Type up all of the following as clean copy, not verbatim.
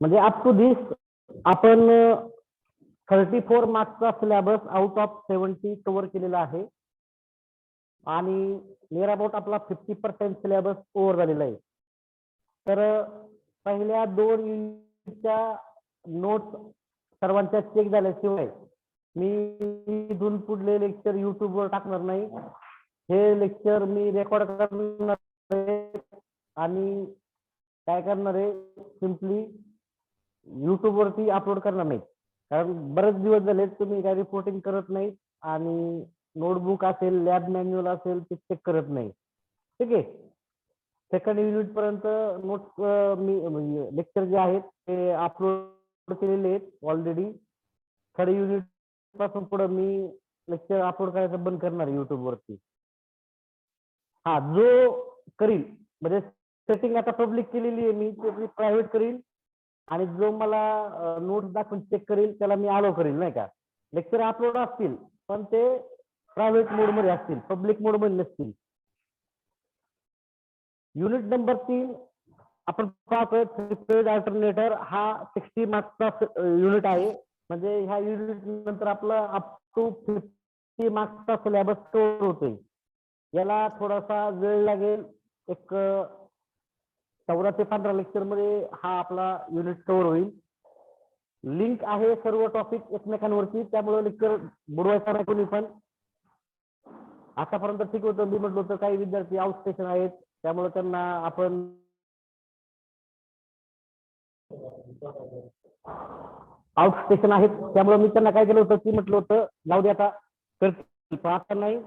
म्हणजे up to दिस आपण 34 मार्क्सचा syllabus out of 70 cover केलेला आहे आणि नियर अबाउट आपला 50% सिलेबस ओव्हर झालेला आहे. तर पहिल्या 2 युनिटच्या नोट्स सर्वांच्या चेक झाल्याशिवाय मी इथून पुढले लेक्चर युट्यूबवर टाकणार नाही. हे लेक्चर मी रेकॉर्ड करणार आहे आणि काय करणार आहे सिम्पली युट्यूबवरती अपलोड करणार नाही. कारण बरेच दिवस झाले तुम्ही काय रिपोर्टिंग करत नाही आणि नोटबुक असेल लॅब मॅन्युअल असेल ते चेक करत नाही. ठीक आहे. सेकंड युनिट पर्यंत नोट्स मी लेक्चर जे आहेत ते अपलोड केलेले आहेत ऑलरेडी. थर्ड युनिट पासून पुढे मी लेक्चर अपलोड करायचं बंद करणार युट्यूब वरती. हा जो करील म्हणजे सेटिंग आता पब्लिक केलेली आहे मी ते प्रायव्हेट करील आणि जो मला नोट्स दाखवून चेक करेल त्याला मी अलाव करेल नाही का. लेक्चर अपलोड असतील पण ते प्रायव्हेट मोड मध्ये असतील पब्लिक मोड मध्ये नसतील. युनिट नंबर 3 आपण पाहतोय थ्री फेज अल्टरनेटर हा 60 मार्क्सचा युनिट आहे. म्हणजे ह्या युनिट नंतर आपला अप टू 50 मार्क्सचा सिलेबस कव्हर होतोय. याला थोडासा वेळ लागेल. एक 14 ते 15 लेक्चर मध्ये हा आपला युनिट कव्हर होईल. लिंक आहे सर्व टॉपिक एकमेकांवरती त्यामुळे लेक्चर बुडवायचा नाही कोणी पण. आतापर्यंत ठीक होतं. मी म्हटलं होतं काही विद्यार्थी आउट स्टेशन आहेत त्यामुळे त्यांना आपण आउट स्टेशन आहेत त्यामुळे मी त्यांना काय केलं होतं की म्हटलं होतं जाऊ दे आता करतील पण आता नाही.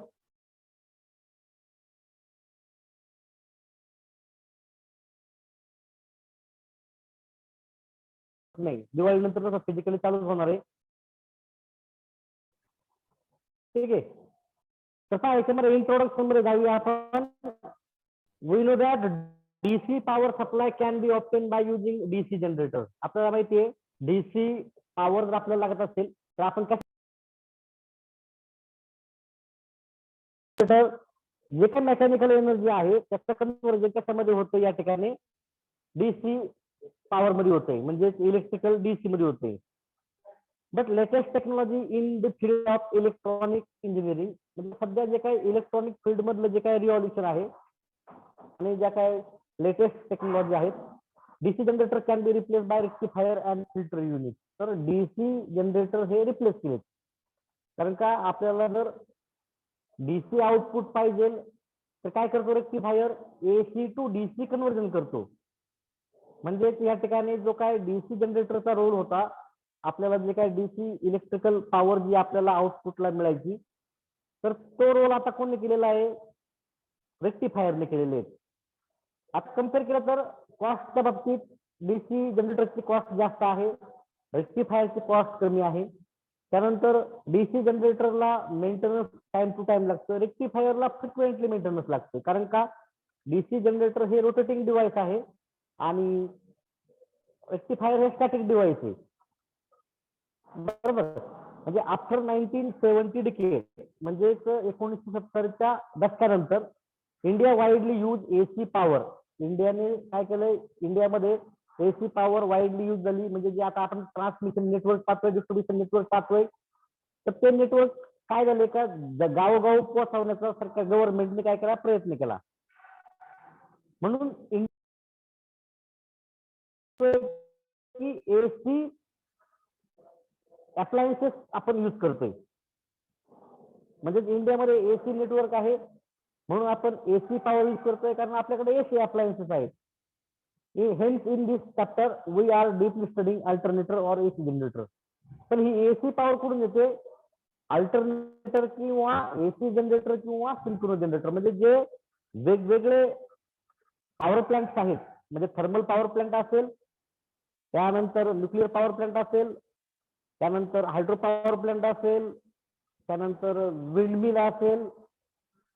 नाही दिवाळी नंतर कसं फिजिकली चालूच होणार आहे. ठीक आहे. कसं आहे याच्यामध्ये इंट्रोडक्शन मध्ये जाऊया आपण. We know that DC power supply can be obtain by using DC generator. आपल्याला माहिती आहे डीसी पॉवर जर आपल्याला लागत असेल तर आपण कसं जे काही मेकॅनिकल एनर्जी आहे त्याचं कन्व्हर्जन कशामध्ये होतं या ठिकाणी डीसी पॉवर मध्ये होते म्हणजे इलेक्ट्रिकल डीसी मध्ये होते. But latest technology in the field of electronic engineering म्हणजे सध्या जे काही इलेक्ट्रॉनिक फील्ड मधलं जे काही रिव्हॉल्युशन आहे आणि ज्या काही लेटेस्ट टेक्नॉलॉजी आहेत DC generator can be replace by rectifier and filter unit. तर डीसी जनरेटर हे रिप्लेस केले कारण का आपल्याला जर डीसी आउटपुट पाहिजे तर काय करतो rectifier AC to DC conversion करतो. म्हणजे या ठिकाणी जो काय डीसी जनरेटरचा रोल होता आपल्याला जे काय डीसी इलेक्ट्रिकल पॉवर जी आपल्याला आउटपुटला मिळायची तर तो रोल आता कोणी केलेला आहे रेक्टिफायरने केलेले आहेत. आता कम्पेअर केलं तर कॉस्टच्या बाबतीत डीसी जनरेटरची कॉस्ट जास्त आहे रेक्टिफायरची कॉस्ट कमी आहे. त्यानंतर डीसी जनरेटरला मेंटेनन्स टाइम टू टाइम लागतं रेक्टिफायरला फ्रिक्वेंटली मेंटेनन्स लागतं कारण का डीसी जनरेटर हे रोटेटिंग डिव्हाइस आहे आणि रेक्टिफायर हे स्टॅटिक डिव्हाइस आहे. बरोबर. म्हणजे आफ्टर 1970 डिकेड म्हणजे 1970च्या दशकानंतर India widely use AC power. इंडियाने काय केलंय इंडियामध्ये एसी पॉवर वाईडली यूज झाली म्हणजे जे आता आपण ट्रान्समिशन नेटवर्क पाहतोय डिस्ट्रीब्युशन नेटवर्क पाहतोय तर ते नेटवर्क काय झाले का गावोगाव पोहोचवण्याचा सरकार गव्हर्नमेंटने काय केला प्रयत्न केला. म्हणून एसी अप्लायन्सेस आपण यूज करतोय म्हणजे इंडियामध्ये एसी नेटवर्क आहे म्हणून आपण एसी पॉवर यूज करतोय कारण आपल्याकडे एसी अप्लायन्सेस आहेत. Hence in this chapter we are deeply studying alternator और एसी जनरेटर. तर ही एसी पॉवर कुठून येते अल्टरनेटर किंवा एसी जनरेटर किंवा सिंक्रोनस जनरेटर म्हणजे जे वेगवेगळे पॉवर प्लांट्स आहेत म्हणजे थर्मल पॉवर प्लांट असेल त्यानंतर न्यूक्लिअर पॉवर प्लांट असेल त्यानंतर हायड्रो पॉवर प्लांट असेल त्यानंतर विंडमिल असेल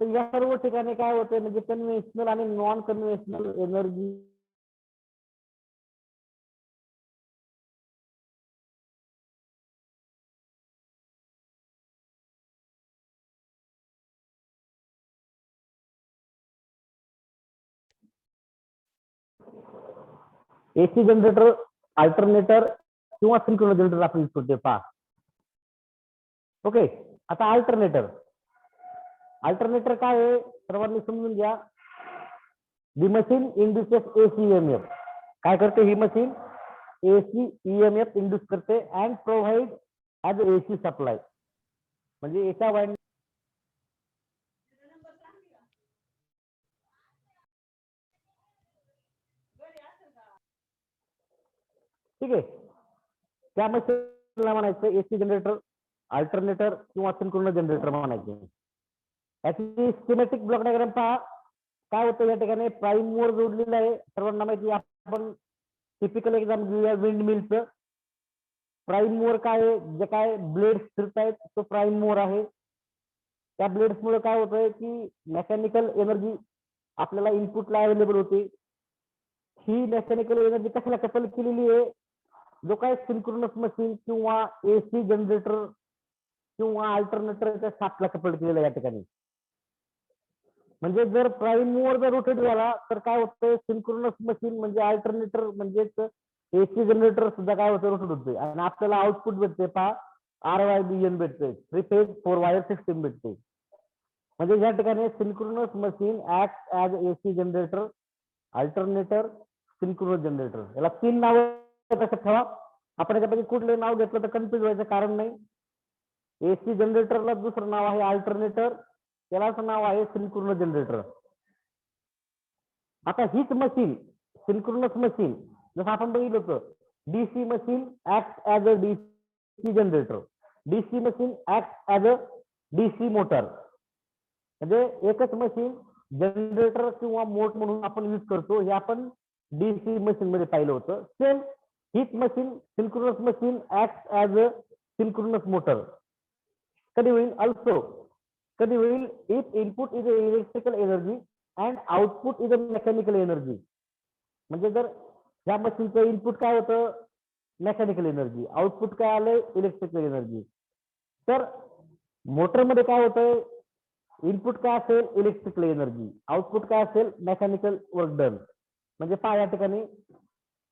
तर या सर्व ठिकाणी काय होते म्हणजे कन्व्हेन्शनल आणि non conventional energy AC generator alternator किंवा सिंक्रोनस जनरेटर आपण यूज करतोय पहा. ओके, आता अल्टरनेटर काय आहे सर्वांनी समजून घ्या. दी मशीन इंड्युसेस एसी ईएमएफ. काय करते ही मशीन? एसी ईएमएफ इंड्यूस करते and provide as AC supply. म्हणजे एका वाइंड ठीक आहे. त्या मशीनला म्हणायचं एसी जनरेटर, अल्टरनेटर किंवा सिंक्रोनस जनरेटर म्हणायचे. याची स्कीमॅटिक ब्लॉक डायग्राम पहा. काय होतं या ठिकाणी प्राइम मूवर जोडलेलं आहे. सर्वांना माहिती आपण टिपिकल एक्झाम घेऊया विंड मिलचं. प्राइम मूवर काय आहे? जे काय ब्लेड्स फिरत आहेत तो प्राइम मूवर आहे. त्या ब्लेड्स मुळे काय होतंय की मेकॅनिकल एनर्जी आपल्याला इनपुटला अवेलेबल होते. ही मेकॅनिकल एनर्जी कशाला कपल केलेली आहे? जो काय सिंक्रोनस मशीन किंवा एसी जनरेटर किंवा अल्टरनेटरच्या शाफ्टला कपल केलेला या ठिकाणी. म्हणजे जर प्राइम मूवर जर रोटेट झाला तर काय होतं? सिंक्रोनस मशीन म्हणजे अल्टरनेटर म्हणजेच एसी जनरेटर सुद्धा काय होतं? रोटेट होते आणि आपल्याला आउटपुट भेटते पहा RYBN भेटते, 3 फेज 4 वायर सिस्टीम भेटते. म्हणजे या ठिकाणी synchronous machine act as AC generator, alternator, synchronous generator. याला 3 नाव लक्षात ठेवा. आपण याच्यापैकी कुठले नाव घेतलं तर कन्फ्युज व्हायचं कारण नाही. एसी जनरेटरला दुसरं नाव आहे अल्टरनेटर, त्यालाच नाव आहे सिंक्रोनस जनरेटर. आता हीच मशीन सिंक्रोनस मशीन जसं आपण बघितलं होतं DC machine act as a DC generator, DC machine act as a DC motor. म्हणजे एकच मशीन जनरेटर किंवा मोट म्हणून आपण यूज करतो. हे आपण डीसी मशीन मध्ये पाहिलं होतं. सेम हीच machine synchronous machine act as a synchronous motor. कधी होईल? अल्सो कधी होईल? If input is electrical energy and output is a mechanical energy. म्हणजे जर या मशीनचं इनपुट काय होतं? मेकॅनिकल एनर्जी, आउटपुट काय आलंय? Electrical energy. तर मोटरमध्ये काय होतंय? इनपुट काय असेल? इलेक्ट्रिकल एनर्जी, आउटपुट काय असेल? Mechanical work done. म्हणजे पहा या ठिकाणी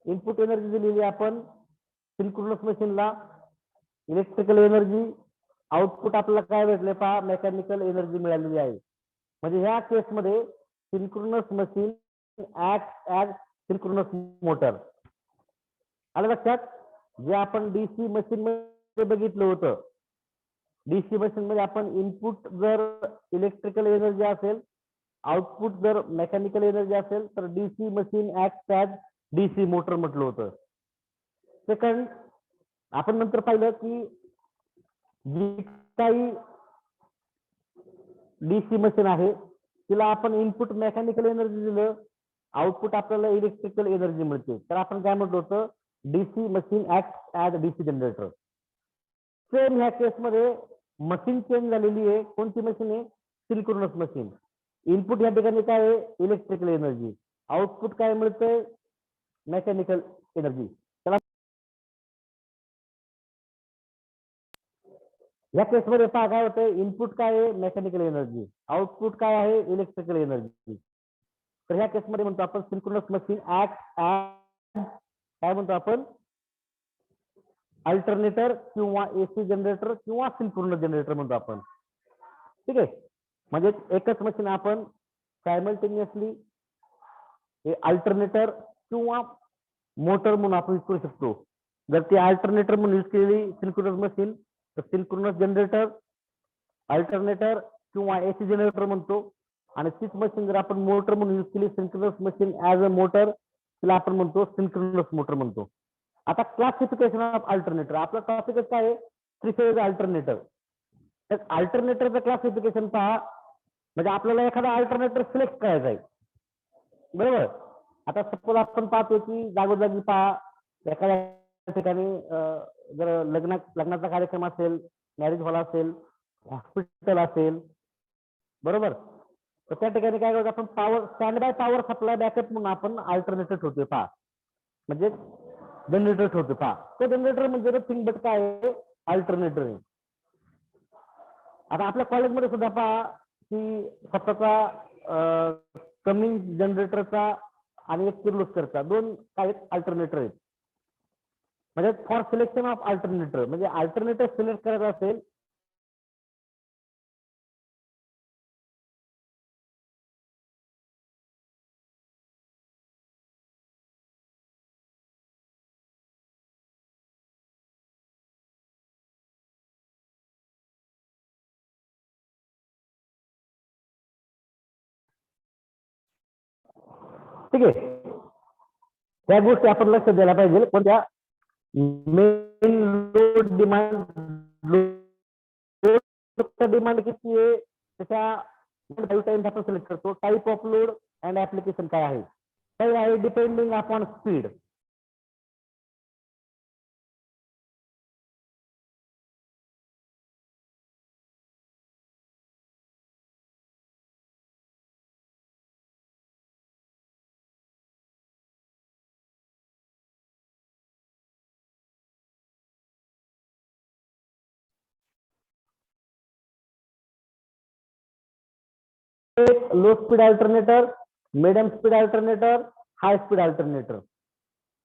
इनपुट एनर्जी दिलेली आपण सिंक्रोनस मशीनला इलेक्ट्रिकल एनर्जी, आउटपुट आपल्याला काय भेटले पहा मेकॅनिकल एनर्जी मिळालेली आहे. म्हणजे ह्या केसमध्ये synchronous machine act as synchronous motor. आलं लक्षात? जे आपण डीसी मशीन मध्ये बघितलं होतं, डीसी मशीन मध्ये आपण इनपुट जर इलेक्ट्रिकल एनर्जी असेल, आउटपुट जर मेकॅनिकल एनर्जी असेल तर DC machine act as DC motor म्हटलं होतं. सेकंड आपण नंतर पाहिलं की जी काही डीसी मशीन आहे तिला आपण इनपुट मेकॅनिकल एनर्जी दिलं, आउटपुट आपल्याला इलेक्ट्रिकल एनर्जी मिळते. तर आपण काय म्हटलं होतं? DC machine act as DC generator. Same ह्या केसमध्ये मशीन चेंज झालेली आहे. कोणती मशीन आहे? Synchronous machine. इनपुट या ठिकाणी काय आहे? इलेक्ट्रिकल एनर्जी, आउटपुट काय मिळतंय? Mechanical energy. त्याला या केसमध्ये पहा काय होतंय? इनपुट काय आहे? मेकॅनिकल एनर्जी, आउटपुट काय आहे? Electrical energy. तर ह्या केसमध्ये म्हणतो आपण सिंक्रोनस मशीन ऍक्ट ऍज काय म्हणतो आपण? अल्टरनेटर किंवा एसी जनरेटर किंवा सिंक्रोनस जनरेटर म्हणतो आपण. ठीक आहे. म्हणजे एकच मशीन आपण सायमल्टेनियसली अल्टरनेटर किंवा मोटर म्हणून आपण यूज करू शकतो. जर ती अल्टरनेटर म्हणून यूज केली सिंक्रोनस मशीन तर सिंक्रोनस जनरेटर, अल्टरनेटर किंवा एसी जनरेटर म्हणतो. आणि तीच मशीन जर आपण मोटर म्हणून यूज केली synchronous machine as a motor, तिला आपण म्हणतो सिंक्रोनस मोटर म्हणतो. आता क्लासिफिकेशन ऑफ अल्टरनेटर आपला टॉपिकच काय आहे? 3 फेज अल्टरनेटर. तर अल्टरनेटरचं क्लासिफिकेशन पहा. म्हणजे आपल्याला एखादा अल्टरनेटर सिलेक्ट करायचा आहे, बरोबर? आता सपोज आपण पाहतो की जागोजागी पहा एखाद्या ठिकाणी जर लग्नाचा कार्यक्रम असेल, मॅरेज हॉल असेल, हॉस्पिटल असेल, बरोबर? तर त्या ठिकाणी काय करतो आपण? Power stand by power supply backup म्हणून आपण अल्टरनेटर ठेवतोय पहा. म्हणजे जनरेटर ठेवतो पहा. तो जनरेटर म्हणजे नथिंग बट काय आहे? अल्टरनेटर आहे. आता आपल्या कॉलेजमध्ये सुद्धा पहा की स्वतःचा कमिंग जनरेटरचा आणि एक किर्लोस्करचा 2 काय अल्टरनेटर आहेत. म्हणजे फॉर सिलेक्शन ऑफ अल्टरनेटर, म्हणजे अल्टरनेटर सिलेक्ट करायचं असेल ठीक आहे. त्या गोष्टी आपण लक्ष द्यायला पाहिजे. कोणत्या मेन लोड डिमांड, डिमांड किती आहे त्याच्या टाइम आपण सिलेक्ट करतो. Type of load and application काय आहे, काय आहे depending upon speed. Low speed alternator, medium speed alternator, हाय स्पीड अल्टरनेटर.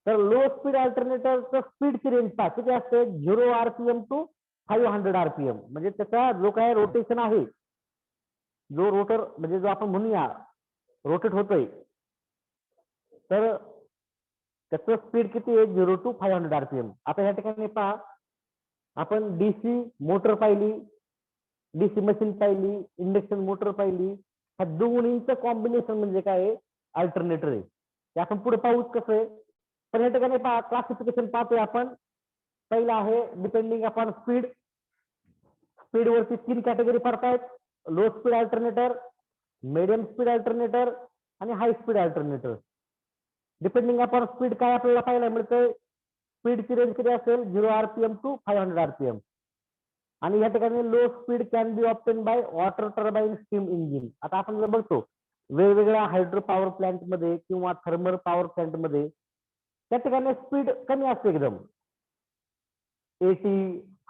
तर लो स्पीड अल्टरनेटरचं स्पीडची रेंज पहा किती असते, 0 RPM टू 500 RPM. म्हणजे त्याचा जो काय रोटेशन आहे, जो रोटर म्हणजे जो आपण म्हणूया रोटेट होतोय, तर त्याचं स्पीड किती आहे, 0 टू 500 RPM. आता या ठिकाणी पहा, आपण डीसी मोटर पाहिली, डीसी मशीन पाहिली, इंडक्शन मोटर पाहिली. ह्या दोन्हींचं कॉम्बिनेशन म्हणजे काय, अल्टरनेटर आहे. ते आपण पुढे पाहूच कसं आहे. पण या ठिकाणी पहा, क्लासिफिकेशन पाहतोय आपण. पहिला आहे डिपेंडिंग अपॉन स्पीड. स्पीड वरती 3 कॅटेगरी पडतायत, low speed alternator, medium speed alternator आणि high speed alternator. Depending upon speed काय आपल्याला पाहायला मिळतंय, स्पीडची रेंज किती असेल, 0 RPM टू 500 RPM. आणि या ठिकाणी low speed can be obtain by water turbine steam engine. आता आपण जर बघतो वेगवेगळ्या हायड्रो पॉवर प्लांट मध्ये किंवा थर्मल पॉवर प्लांट मध्ये त्या ठिकाणी स्पीड कमी असते एकदम, 80,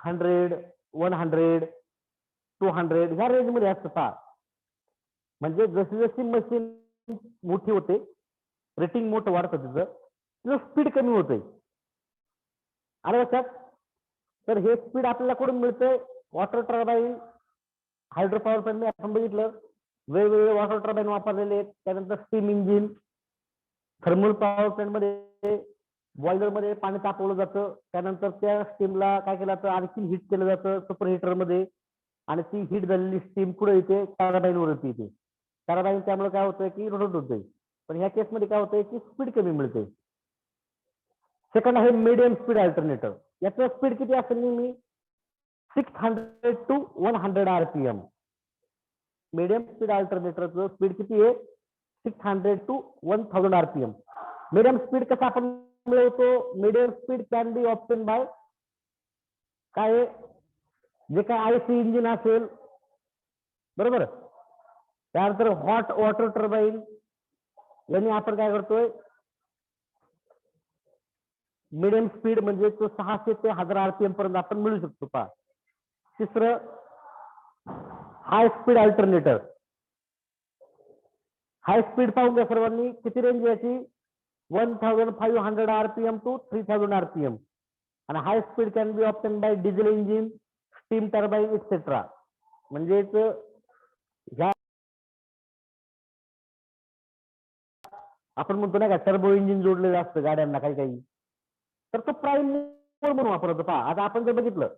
100, 100, 200 ह्या रेंज मध्ये असतं पहा. म्हणजे जशी जशी मशीन मोठी होते, रेटिंग मोठं वाढतं तिचं स्पीड कमी होते. आलं लक्षात. तर हे स्पीड आपल्याला कुठून मिळतंय, water turbine, hydro power plant आपण बघितलं वेगवेगळे वॉटर टर्बाईन वापरलेले आहेत. त्यानंतर steam engine, thermal power plant मध्ये बॉयलर मध्ये पाणी तापवलं जातं, त्यानंतर त्या स्टीमला काय केलं जातं, आणखी हिट केलं जातं सुपर हिटर मध्ये, आणि ती हिट झालेली स्टीम पुढे येते टर्बाईन वरती येते. टर्बाईन त्यामुळे काय होतंय की रोटेट होते. पण ह्या केस मध्ये काय होतंय की स्पीड कमी मिळते. सेकंड आहे मीडियम स्पीड अल्टरनेटर. याचं स्पीड किती असेल नेहमी, 600 टू 100 RPM. मीडियम स्पीड अल्टरनेटरचं स्पीड किती आहे, 600 टू 1000 RPM. मीडियम स्पीड कसं आपण मिळवतो, medium speed can be obtain by काय, जे काय आयसी इंजिन असेल, बरोबर. त्यानंतर हॉट वॉटर टर्बाईन यांनी आपण काय करतोय, मिडियम स्पीड म्हणजे तो 600 ते 1000 RPM पर्यंत आपण मिळू शकतो पहा. तिसरं हाय स्पीड अल्टरनेटर. हाय स्पीड पाहून घ्या सर्वांनी, किती रेंज याची, 1500 RPM टू 3000 RPM. आणि high speed can be obtain by diesel engine, steam turbine etcetera. म्हणजेच ह्या आपण म्हणतो ना का टर्बो इंजिन जोडलेलं असतं गाड्यांना काही काही, तर तो प्राईम मोड म्हणून वापरतो पहा. आता आपण जर बघितलं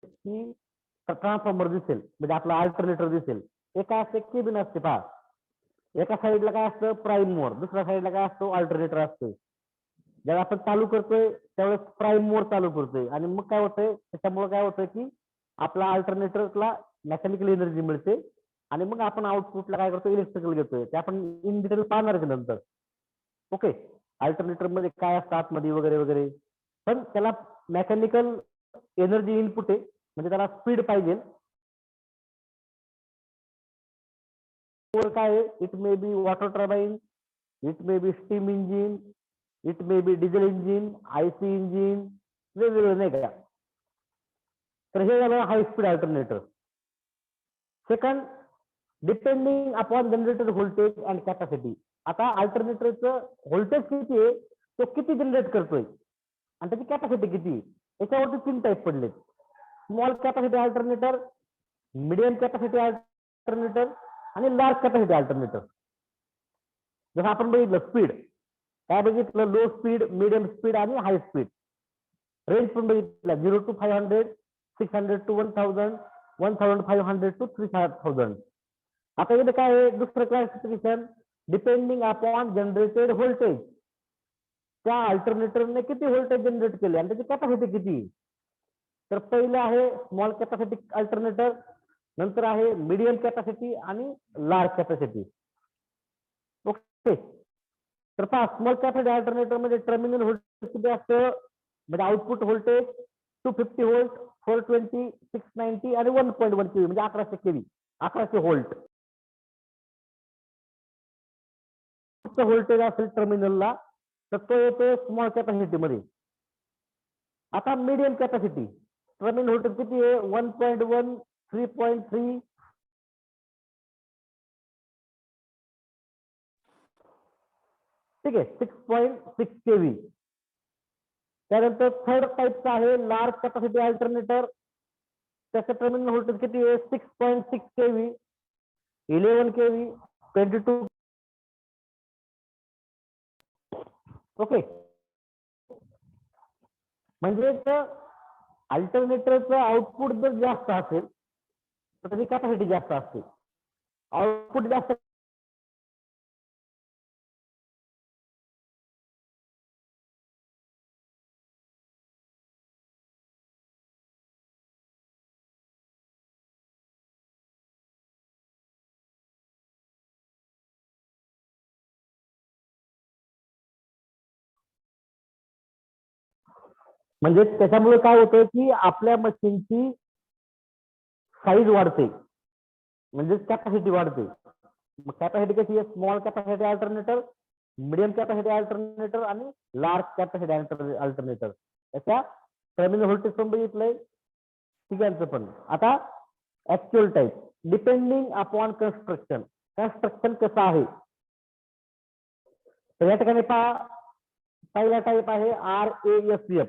की ट्रान्सफॉर्मर दिसेल, म्हणजे आपला अल्टरनेटर दिसेल, एका असते केबिन असते पहा. एका साईडला काय असतं, प्राईम मोड, दुसऱ्या साईडला काय असतो, अल्टरनेटर असतो. जेव्हा आपण चालू करतोय त्यावेळेस प्राईम मोड चालू करतोय, आणि मग काय होतंय, त्याच्यामुळे काय होतंय की आपला अल्टरनेटरला मेकॅनिकल एनर्जी मिळते, आणि मग आपण आउटपुटला काय करतो, इलेक्ट्रिकल घेतोय. ते आपण इन डिटेल पाहणार नंतर. ओके, अल्टरनेटर मध्ये काय असतं आतमध्ये वगैरे वगैरे. पण त्याला मेकॅनिकल एनर्जी इनपुट आहे, म्हणजे त्याला स्पीड पाहिजे. काय, it may be water turbine, it may be steam engine, it may be diesel engine, IC engine, वेगवेगळं नाही का. तर हे झालं हाय speed alternator. Second, depending upon generator voltage and capacity. आता अल्टरनेटरचं व्होल्टेज किती आहे, तो किती जनरेट करतोय आणि त्याची कॅपॅसिटी किती, याच्यावरती 3 टाईप पडलेत. Small capacity alternator, medium capacity alternator आणि लार्ज कॅपॅसिटी अल्टरनेटर. जसं आपण बघितलं स्पीड, काय बघितलं, लो स्पीड, मिडियम स्पीड आणि हाय स्पीड. रेंज पण बघितलं 0 to 500, 600 to 1000, 1500 to 3000. आता इथे काय आहे, दुसरं classification, depending upon generated voltage. त्या अल्टरनेटरने किती व्होल्टेज जनरेट केले आणि त्याची कॅपॅसिटी किती. तर पहिलं आहे स्मॉल कॅपॅसिटी अल्टरनेटर, नंतर आहे मीडियम कॅपॅसिटी आणि लार्ज कॅपॅसिटी. ओके, तर पहा स्मॉल कॅपॅसिटी अल्टरनेटर मध्ये टर्मिनल व्होल्टेज किती असतं, म्हणजे आउटपुट व्होल्टेज 250 व्होल्ट, 420, 690 आणि 1.1 केव्ही, म्हणजे 1100 केव्ही, 1100 व्होल्ट व्होल्टेज असेल टर्मिनलला, तर तो येतो स्मॉल कॅपॅसिटी मध्ये. आता मीडियम कॅपॅसिटी टर्मिनल व्होल्टेज किती आहे, 1.1, 3.3, ठीक आहे, 6.6 केव्ही. त्यानंतर थर्ड टाईपचा आहे लार्ज कॅपॅसिटी अल्टरनेटर. त्याचं टर्मिनल व्होल्टेज किती आहे, 6.6 केव्ही, 11 केव्ही, 22. ओके, म्हणजे अल्टरनेटरचं आउटपुट जर जास्त असेल तर त्याची कॅपॅसिटी जास्त असते. आउटपुट जास्त म्हणजे त्याच्यामुळे काय होतं की आपल्या मशीनची साईज वाढते, म्हणजे कॅपॅसिटी वाढते. मग कॅपॅसिटी कशी आहे, small capacity alternator, medium capacity alternator आणि लार्ज कॅपॅसिटी अल्टरनेटर. याच्या टर्मिनल व्होल्टेज पण बघितलंय, तिघांचं पण. आता actual type, depending upon construction. Construction कसं आहे, तर या ठिकाणी पहा, पहिला टाईप आहे RASF.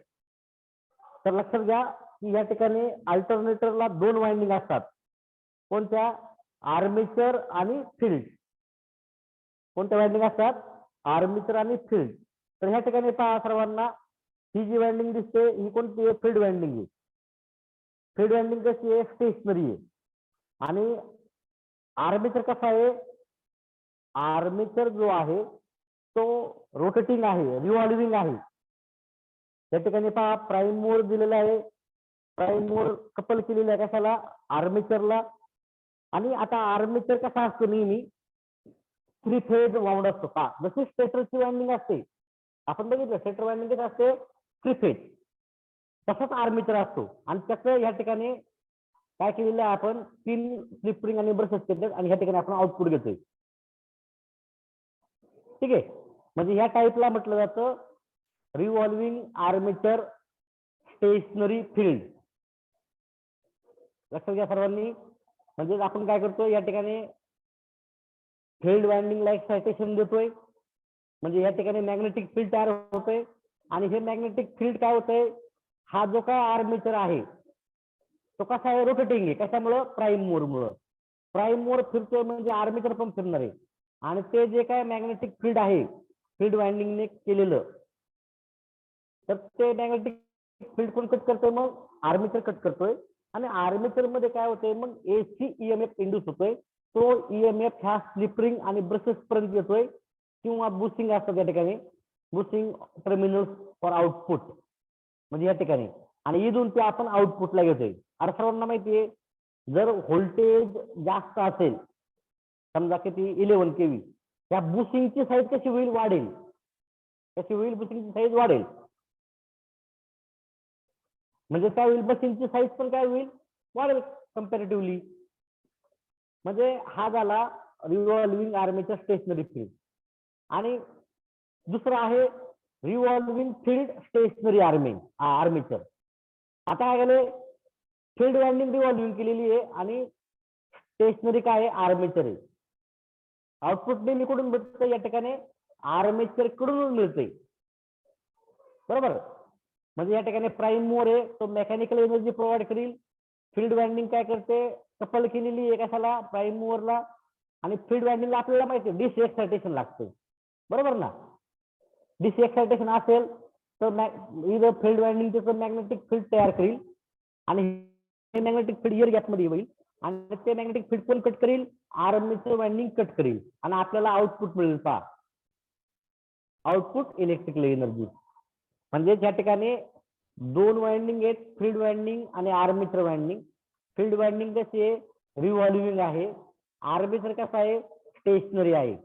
तर लक्षात घ्या की या ठिकाणी अल्टरनेटरला 2 वाइंडिंग असतात. कोणत्या, आर्मेचर आणि फील्ड. कोणत्या वाइंडिंग असतात, आर्मेचर आणि फील्ड. तर ह्या ठिकाणी पहा सर्वांना, ही जी वाइंडिंग दिसते ही कोणती आहे, फील्ड वाइंडिंग आहे. फील्ड वाइंडिंग कशी आहे, स्टेशनरी आहे. आणि आर्मेचर कसा आहे, आर्मेचर जो आहे तो रोटेटिंग आहे, रिव्हॉल्विंग आहे. या ठिकाणी पहा प्राइम मूवर दिलेला आहे, प्राइम मूवर कपल केलेला आहे कशाला, आर्मेचरला. आणि आता आर्मेचर कसा असतो, नेहमी 3 फेज वाउंड असतो. का, जशी स्टेटरची वाइंडिंग असते, आपण बघितलं स्टेटर वाइंडिंग कसं असते, 3 फेज, तसाच आर्मेचर असतो. आणि त्याचं या ठिकाणी काय केलेलं आहे, आपण 3 स्लिप रिंग आणि ब्रशेस केले आणि ह्या ठिकाणी आपण आउटपुट घेतोय. ठीक आहे, म्हणजे ह्या टाईपला म्हटलं जातं रिव्हॉल्विंग आर्मेचर स्टेशनरी फील्ड. लक्षात घ्या सर्वांनी. म्हणजे आपण काय करतो, या ठिकाणी फील्ड वाइंडिंगला एक्सायटेशन देतोय, म्हणजे या ठिकाणी मॅग्नेटिक फील्ड तयार होतोय. आणि हे मॅग्नेटिक फील्ड काय होतंय, हा जो काय आर्मेचर आहे तो कसा आहे, रोटेटिंग आहे. कशामुळं, प्राइम मूवरमुळं. प्राइम मूवर फिरतोय म्हणजे आर्मेचर पण फिरणार आहे. आणि ते जे काय मॅग्नेटिक फील्ड आहे फील्ड वाइंडिंगने केलेलं, तर ते मॅग्नेटिक फील्ड कोण कट करतोय, मग आर्मेचर कट करतोय. आणि आर्मेचर मध्ये काय होतंय, मग AC EMF इंड्यूस होतोय. तो EMF ह्या स्लिप रिंग आणि ब्रशेस पर्यंत येतोय, किंवा बुस्टिंग असतं त्या ठिकाणी, बुस्टिंग टर्मिनल फॉर आउटपुट, म्हणजे या ठिकाणी. आणि इथून ते आपण आउटपुटला घेतोय. आता सर्वांना माहितीये, जर व्होल्टेज जास्त असेल, समजा किती 11 केव्ही, त्या बुस्टिंगची साईज कशी होईल, वाढेल. कशी होईल, बुस्टिंगची साईज वाढेल. म्हणजे काय होईल, मशीनची साईज पण काय होईल, वाढेल कंपॅरेटिव्हली. म्हणजे हा झाला रिव्हॉल्विंग आर्मेचर स्टेशनरी फील्ड. आणि दुसरा आहे रिव्हॉल्विंग फील्ड स्टेशनरी आर्मेचर. आता काय झाले, फील्ड वाइंडिंग रिव्हॉल्विंग केलेली आहे आणि स्टेशनरी काय आहे, आर्मेचर आहे. आउटपुट नेहमी कुठून भेटतं या ठिकाणी आर्मेचर कडून मिळते बरोबर म्हणजे या ठिकाणी प्राइम मूवर आहे तो मेकॅनिकल एनर्जी प्रोव्हाइड करेल फील्ड वाइंडिंग काय करते कपल केलेली आहे कशाला प्राइम मूवरला आणि फील्ड वाइंडिंगला आपल्याला माहिती आहे डीसी एक्सायटेशन लागते बरोबर ना डीसी एक्सायटेशन असेल तर इथं फील्ड वाइंडिंग त्याचं मॅग्नेटिक फील्ड तयार करेल आणि हे मॅग्नेटिक फील्ड एअर गॅपमध्ये होईल आणि ते मॅग्नेटिक फील्ड कोण कट करेल आर्मेचर वाइंडिंग कट करेल आणि आपल्याला आउटपुट मिळेल पहा आउटपुट इलेक्ट्रिकल एनर्जी म्हणजे या ठिकाणी दोन वाइंडिंग आहेत फील्ड वाइंडिंग आणि आर्मेचर वाइंडिंग फील्ड वाइंडिंग कशी आहे रिव्हॉल्विंग आहे आर्मेचर कसा आहे स्टेशनरी आहे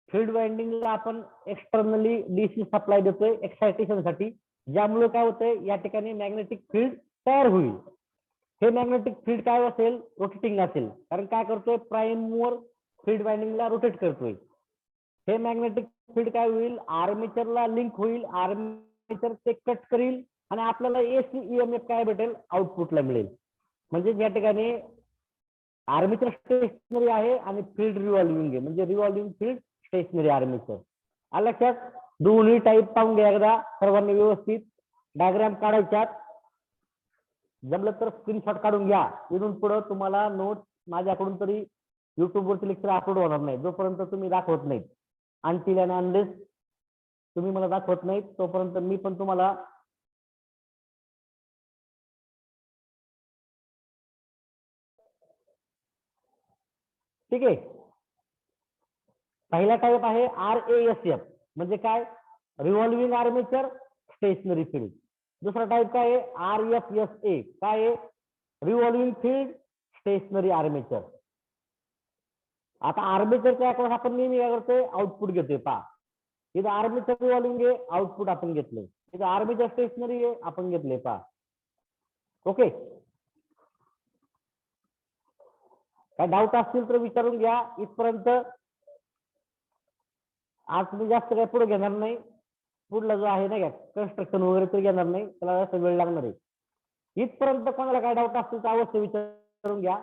फील्ड वाइंडिंगला आपण एक्सटर्नली डीसी सप्लाय देतोय एक्सायटेशन साठी ज्यामुळे काय होतंय या ठिकाणी मॅग्नेटिक फील्ड तयार होईल हे मॅग्नेटिक फील्ड काय असेल रोटेटिंग असेल कारण काय करतोय प्राइम मूवर फील्ड वाइंडिंगला रोटेट करतोय हे मॅग्नेटिक फील्ड काय होईल आर्मेचरला लिंक होईल आर्मेचर ते कट करील आणि आपल्याला एसी ईएमएफ काय भेटेल आउटपुटला मिळेल म्हणजे या ठिकाणी आर्मेचर स्टेशनरी आहे आणि फील्ड रिव्हॉल्विंग आहे म्हणजे रिव्हॉल्विंग फील्ड स्टेशनरी आर्मेचर आलं लक्षात दोन्ही टाईप पाहून घ्या एकदा सर्वांनी व्यवस्थित डायग्राम काढायच्यात जमलं तर स्क्रीनशॉट काढून घ्या इथून पुढे तुम्हाला नोट्स माझ्याकडून तरी युट्यूब वरती लेक्चर अपलोड होणार नाही जोपर्यंत तुम्ही दाखवत नाहीत अनटिल अँड अनलेस तुम्ही मला दाखवत नाहीत तोपर्यंत मी पण तुम्हाला ठीक आहे पहिला टाईप आहे RASF म्हणजे काय रिव्हॉल्विंग आर्मेचर स्टेशनरी फील्ड दुसरा टाईप काय आहे RFSA काय आहे रिव्हॉल्विंग फील्ड स्टेशनरी आर्मेचर आता आर्मेचरच्या अक्रॉस आपण नेहमी काय करतोय आउटपुट घेतोय पहा इथं आर्मेचर रिव्हॉल्विंग आहे आउटपुट आपण घेतलंय इथं आर्मेचर स्टेशनरी आहे आपण घेतलंय पहा ओके काय डाऊट असतील तर विचारून घ्या इथपर्यंत आज तुम्ही जास्त काय पुढे घेणार नाही पुढला जो आहे ना का कन्स्ट्रक्शन वगैरे तर घेणार नाही त्याला जास्त वेळ लागणार आहे इथपर्यंत कोणाला काय डाऊट असतील तर अवश्य विचारून घ्या